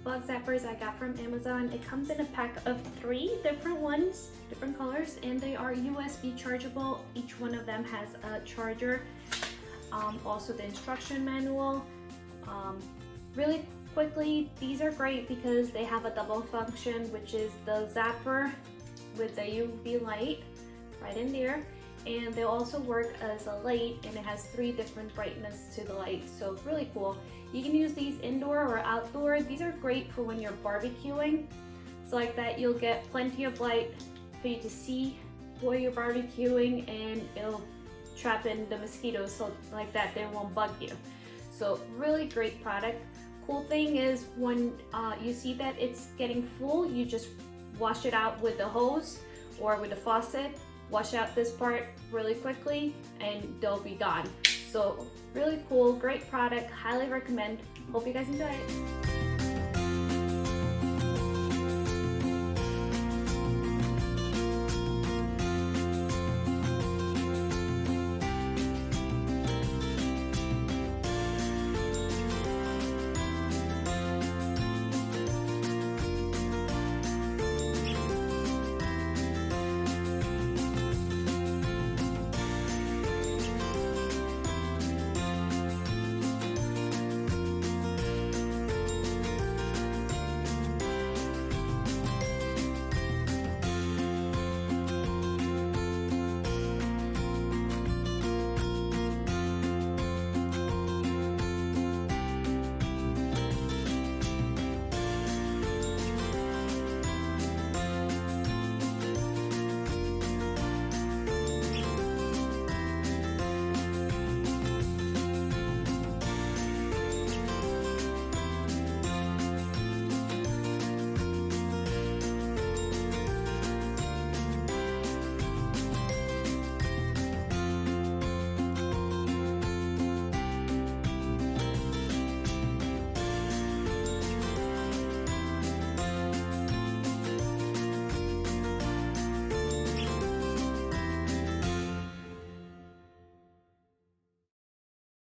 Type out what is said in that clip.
bug zappers I got from Amazon. It comes in a pack of 3 different ones, different colors, and they are USB chargeable. Each one of them has a charger. Also the instruction manual. Really quickly, these are great because they have a double function, which is the zapper with the UV light right in there, and they also work as a light, and it has 3 different brightness to the light, so really cool. You can use these indoor or outdoor. These are great for when you're barbecuing, so like that you'll get plenty of light for you to see while you're barbecuing, and it'll trap in the mosquitoes, so like that they won't bug you. So really great product. Cool thing is when you see that it's getting full, you just wash it out with the hose or with the faucet. Wash out this part really quickly and they'll be gone. So really cool, great product, highly recommend. Hope you guys enjoy it.